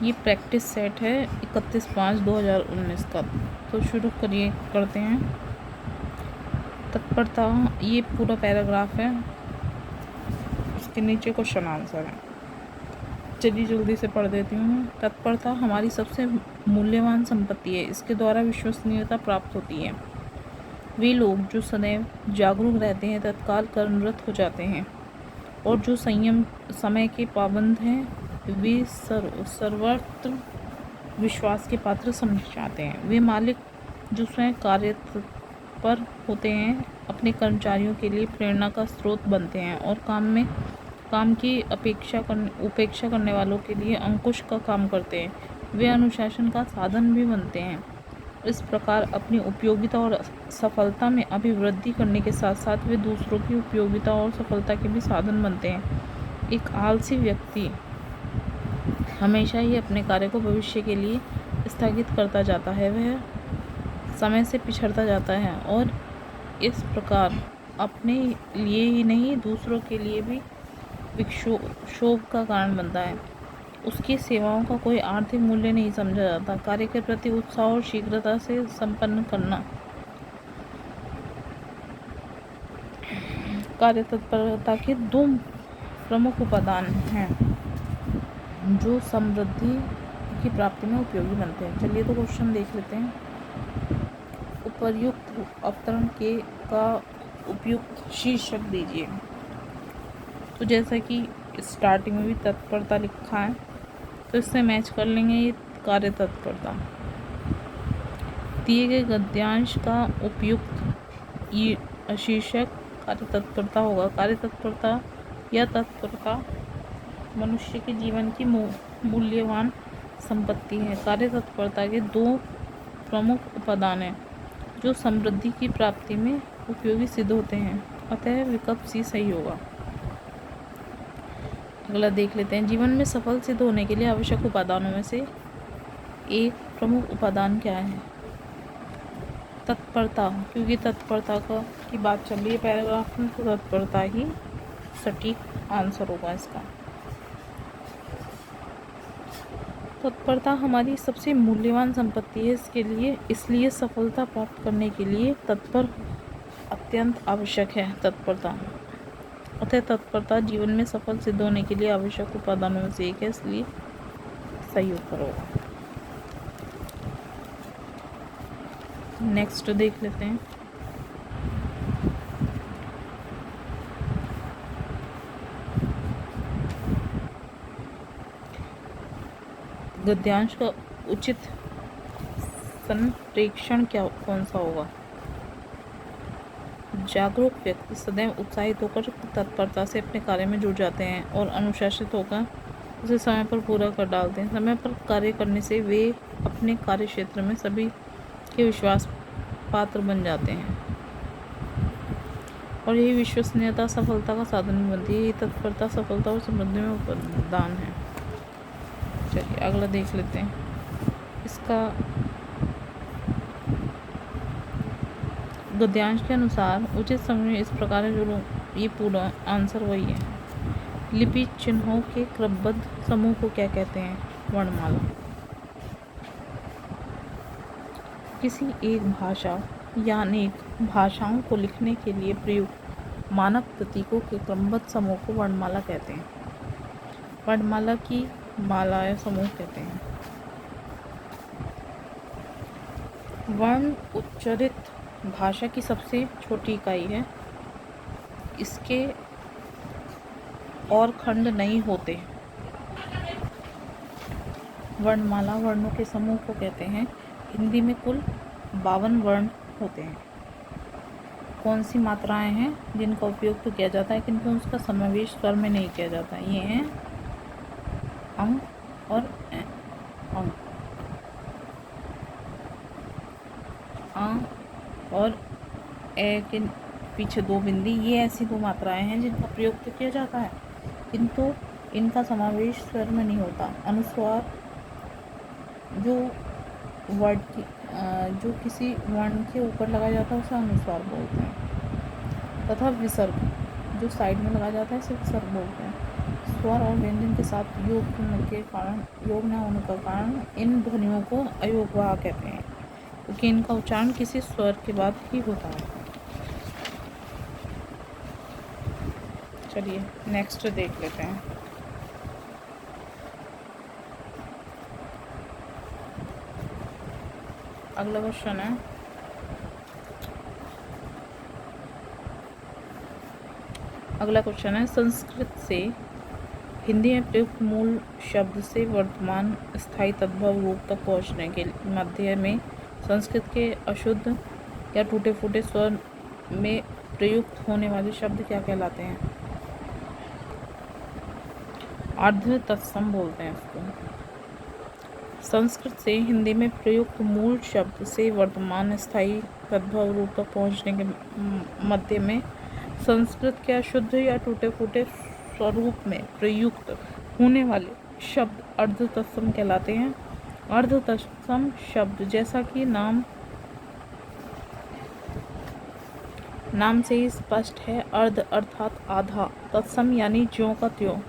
ये practice set है 31/5/2019 का। तो शुरू करते हैं। तत्परता, ये पूरा पैराग्राफ है, उसके नीचे क्वेश्चन आंसर है। चलिए जल्दी से पढ़ देती हूँ। तत्परता हमारी सबसे मूल्यवान संपत्ति है। इसके द्वारा विश्वसनीयता प्राप्त होती है। वे लोग जो सदैव जागरूक रहते हैं तत्काल कर्मरत हो जाते हैं, और जो संयम समय के पाबंद हैं वे सर्वत्र विश्वास के पात्र समझे जाते हैं। वे मालिक जो स्वयं कार्य पर होते हैं अपने कर्मचारियों के लिए प्रेरणा का स्रोत बनते हैं, और काम की उपेक्षा करने वालों के लिए अंकुश का काम करते हैं। वे अनुशासन का साधन भी बनते हैं। इस प्रकार अपनी उपयोगिता और सफलता में अभिवृद्धि करने के साथ साथ वे दूसरों की उपयोगिता और सफलता के भी साधन बनते हैं। एक आलसी व्यक्ति हमेशा ही अपने कार्य को भविष्य के लिए स्थगित करता जाता है, वह समय से पिछड़ता जाता है, और इस प्रकार अपने लिए ही नहीं दूसरों के लिए भी विक्षोभ का कारण बनता है। उसकी सेवाओं का कोई आर्थिक मूल्य नहीं समझा जाता। कार्य के प्रति उत्साह और शीघ्रता से संपन्न करना कार्य तत्परता के 2 प्रमुख उपादान हैं जो समृद्धि की प्राप्ति में उपयोगी बनते हैं। चलिए तो क्वेश्चन देख लेते हैं। उपर्युक्त अवतरण का उपयुक्त शीर्षक दीजिए। तो जैसा कि स्टार्टिंग में भी तत्परता लिखा है, तो इससे मैच कर लेंगे ये कार्य तत्परता। दिए गए गद्यांश का उपयुक्त शीर्षक कार्य तत्परता होगा। कार्य तत्परता या तत्परता मनुष्य के जीवन की मूल्यवान संपत्ति है। कार्य तत्परता के 2 प्रमुख उपादान हैं जो समृद्धि की प्राप्ति में उपयोगी सिद्ध होते हैं। अतः विकल्प सी सही होगा। अगला देख लेते हैं। जीवन में सफल सिद्ध होने के लिए आवश्यक उपादानों में से एक प्रमुख उपादान क्या है? तत्परता, क्योंकि तत्परता की बात चल रही है पैराग्राफ में, तो तत्परता ही सटीक आंसर होगा इसका। तत्परता हमारी सबसे मूल्यवान संपत्ति है। इसलिए सफलता प्राप्त करने के लिए तत्पर अत्यंत आवश्यक है। अतः तत्परता जीवन में सफल सिद्ध होने के लिए आवश्यक उपादानों में से एक है, इसलिए सही उत्तर होगा। नेक्स्ट देख लेते हैं। गद्यांश का उचित संप्रेषण कौन सा होगा? जागरूक व्यक्ति सदैव उत्साहित होकर तत्परता से अपने कार्य में जुट जाते हैं और अनुशासित होकर उसे समय पर पूरा कर डालते हैं। समय पर कार्य करने से वे अपने कार्य क्षेत्र में सभी के विश्वास पात्र बन जाते हैं, और यही विश्वसनीयता सफलता का साधन बनती है। यही तत्परता सफलता और समृद्धि में उपादान है। चलिए अगला देख लेते हैं। इसका गद्यांश के अनुसार उचित समय इस प्रकार है, जो ये पूरा आंसर वही है। लिपि चिन्हों के क्रमबद्ध समूह को क्या कहते हैं? वर्णमाला। किसी एक भाषा या अनेक भाषाओं को लिखने के लिए प्रयुक्त मानक प्रतीकों के क्रमबद्ध समूह को वर्णमाला कहते हैं। वर्णमाला की माला या समूह कहते हैं। वर्ण उच्चारित भाषा की सबसे छोटी इकाई है। इसके और खंड नहीं होते। वर्णमाला वर्णों के समूह को कहते हैं। हिंदी में कुल 52 वर्ण होते हैं। कौन सी मात्राएं हैं जिनका उपयोग तो किया जाता है, किंतु उसका समावेश स्वर में नहीं किया जाता? ये हैं अंग और अंग, और ए के पीछे 2 बिंदी, ये ऐसी 2 मात्राएं हैं जिनका प्रयोग तो किया जाता है, किंतु इनका समावेश स्वर में नहीं होता। अनुस्वार जो वर्ड की जो किसी वर्ण के ऊपर लगाया जाता है उसे अनुस्वार बोलते हैं, तथा विसर्ग जो साइड में लगाया जाता है उसे विसर्ग बोलते हैं। स्वर और व्यंजन के साथ योग न होने का कारण इन ध्वनियों को अयोगवाह कहते हैं, क्योंकि इनका उच्चारण किसी स्वर के बाद ही होता है। चलिए नेक्स्ट देख लेते हैं। अगला क्वेश्चन है, संस्कृत से हिंदी में प्रयुक्त मूल शब्द से वर्तमान स्थायी तद्भव रूप तक पहुंचने के मध्य में संस्कृत के अशुद्ध या टूटे फूटे स्वर में प्रयुक्त होने वाले शब्द क्या कहलाते हैं? अर्ध तत्सम बोलते हैं इसको। संस्कृत से हिंदी में प्रयुक्त मूल शब्द से वर्तमान स्थायी तद्भव रूप तक पहुंचने के मध्य में संस्कृत के अशुद्ध या टूटे फूटे स्वरूप में प्रयुक्त होने वाले शब्द अर्ध तत्सम कहलाते हैं। अर्ध तत्सम शब्द जैसा कि नाम से ही स्पष्ट है, अर्ध अर्थात आधा, तत्सम यानी ज्यों का त्यों।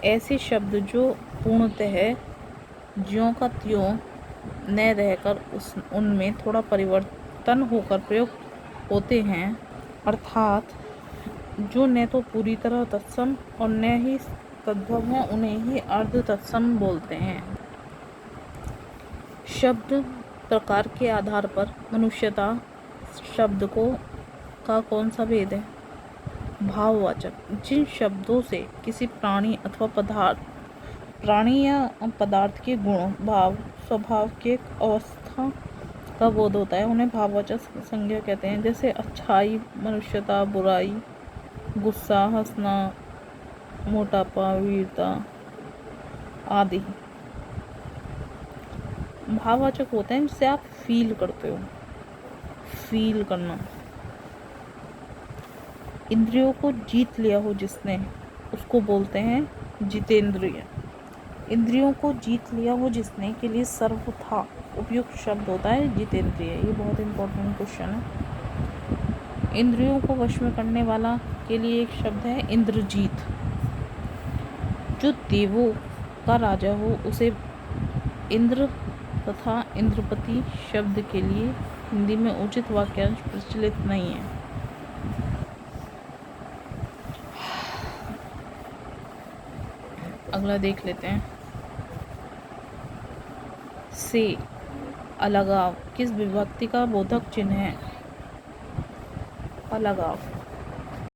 ऐसे शब्द जो पूर्णतः ज्यों का त्यों न रहकर उनमें थोड़ा परिवर्तन होकर प्रयुक्त होते हैं, अर्थात जो न तो पूरी तरह तत्सम और न ही तद्भव हैं, उन्हें ही अर्ध तत्सम बोलते हैं। शब्द प्रकार के आधार पर मनुष्यता शब्द का कौन सा भेद है? भाववाचक। जिन शब्दों से किसी प्राणी या पदार्थ के गुण, भाव, स्वभाव की एक अवस्था का बोध होता है, उन्हें भाववाचक संज्ञा कहते हैं। जैसे अच्छाई, मनुष्यता, बुराई, गुस्सा, हंसना, मोटापा, वीरता आदि भाववाचक होते हैं, जिसे आप फील करते हो। फील करना। इंद्रियों को जीत लिया हो जिसने, उसको बोलते हैं जितेंद्रिय। इंद्रियों को जीत लिया हो जिसने के लिए सर्वथा उपयुक्त शब्द होता है जितेंद्रिय। ये बहुत इंपॉर्टेंट क्वेश्चन है। इंद्रियों को वश में करने वाला के लिए एक शब्द है इंद्रजीत। जो देवों का राजा हो उसे इंद्र तथा इंद्रपति शब्द के लिए हिंदी में उचित वाक्यांश प्रचलित नहीं है। अगला देख लेते हैं। से अलगाव किस विभक्ति का बोधक चिन्ह है? अलगाव।